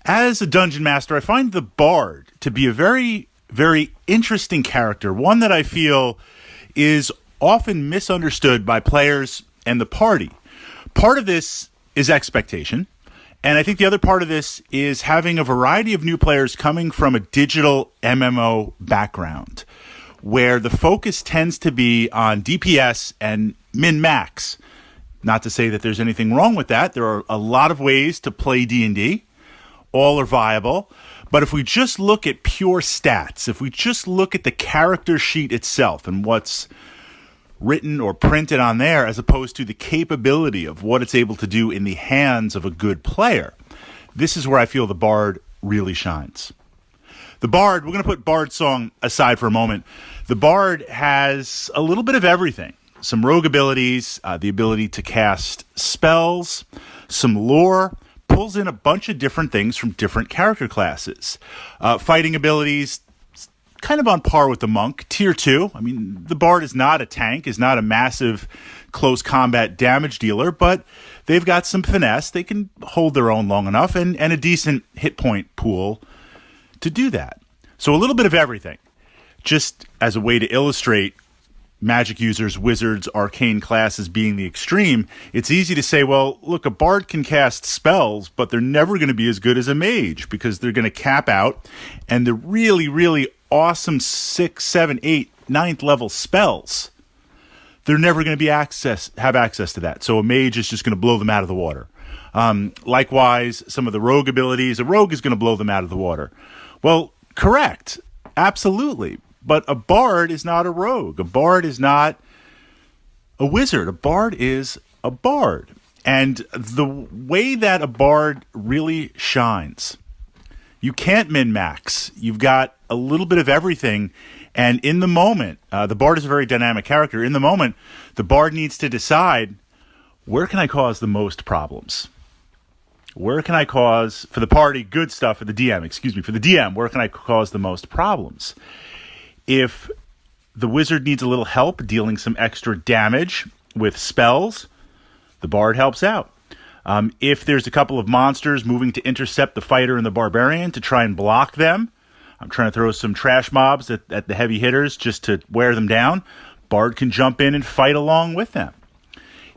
As a dungeon master, I find the bard to be a very, very interesting character, one that I feel is often misunderstood by players and the party. Part of this is expectation, and I think the other part of this is having a variety of new players coming from a digital MMO background, where the focus tends to be on DPS and min-max. Not to say that there's anything wrong with that. There are a lot of ways to play D&D. All are viable. But if we just look at pure stats, if we just look at the character sheet itself and what's written or printed on there as opposed to the capability of what it's able to do in the hands of a good player, this is where I feel the bard really shines. The bard, we're going to put bard song aside for a moment. The bard has a little bit of everything. Some rogue abilities, the ability to cast spells, some lore, pulls in a bunch of different things from different character classes. Fighting abilities, kind of on par with the monk, tier 2. I mean, the bard is not a tank, is not a massive close combat damage dealer, but they've got some finesse. They can hold their own long enough and a decent hit point pool to do that. So a little bit of everything. Just as a way to illustrate magic users, wizards, arcane classes being the extreme, it's easy to say, well, look, a bard can cast spells, but they're never going to be as good as a mage because they're going to cap out, and the really, really awesome 6, 7, 8, 9th level spells, they're never going to have access to that. So a mage is just going to blow them out of the water. Likewise, some of the rogue abilities, a rogue is going to blow them out of the water. Well, correct. Absolutely. But a bard is not a rogue. A bard is not a wizard. A bard is a bard. And the way that a bard really shines, you can't min-max. You've got a little bit of everything. And in the moment, the bard is a very dynamic character. In the moment, the bard needs to decide, where can I cause the most problems? Where can I cause, for the party, good stuff, for the DM, where can I cause the most problems? If the wizard needs a little help dealing some extra damage with spells, the bard helps out. If there's a couple of monsters moving to intercept the fighter and the barbarian to try and block them, I'm trying to throw some trash mobs at the heavy hitters just to wear them down, bard can jump in and fight along with them.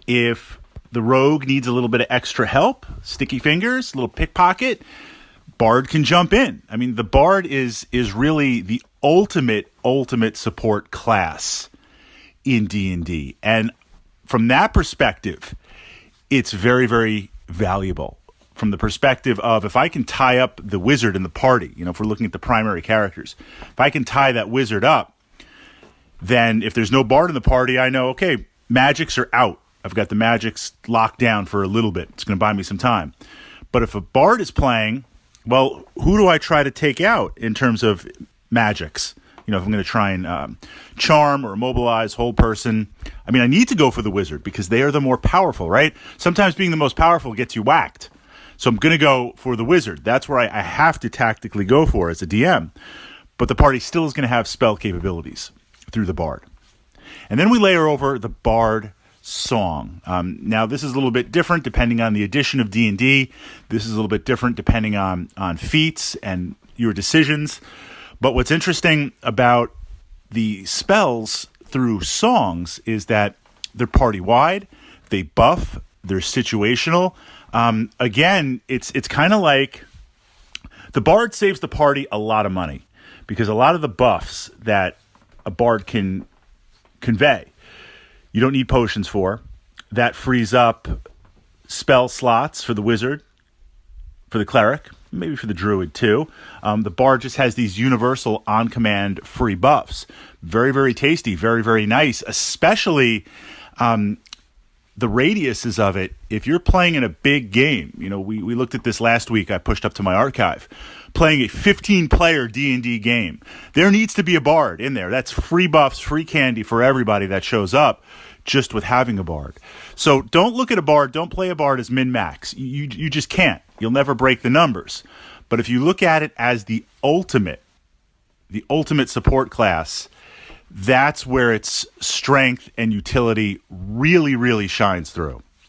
If the rogue needs a little bit of extra help, sticky fingers, a little pickpocket, bard can jump in. I mean, the bard is really the ultimate support class in D&D. And from that perspective, it's very, very valuable. From the perspective of, if I can tie up the wizard in the party, if we're looking at the primary characters, if I can tie that wizard up, then if there's no bard in the party, I know, okay, magics are out. I've got the magics locked down for a little bit. It's going to buy me some time. But if a bard is playing, well, who do I try to take out in terms of magics? If I'm going to try and charm or immobilize, hold person, I mean, I need to go for the wizard because they are the more powerful, right? Sometimes being the most powerful gets you whacked. So I'm going to go for the wizard. That's where I have to tactically go for as a DM. But the party still is going to have spell capabilities through the bard. And then we layer over the bard song. Now, this is a little bit different depending on the edition of D&D. This is a little bit different depending on feats and your decisions. But what's interesting about the spells through songs is that they're party-wide, they buff, they're situational. Again, it's kind of like the bard saves the party a lot of money because a lot of the buffs that a bard can convey, you don't need potions for. That frees up spell slots for the wizard, for the cleric, maybe for the druid too. The bard just has these universal on-command free buffs. Very, very tasty, very, very nice, especially the radiuses of it. If you're playing in a big game, we looked at this last week, I pushed up to my archive, playing a 15-player D&D game. There needs to be a bard in there. That's free buffs, free candy for everybody that shows up just with having a bard. So don't look at a bard, don't play a bard as min-max. You just can't. You'll never break the numbers. But if you look at it as the ultimate support class, that's where its strength and utility really, really shines through.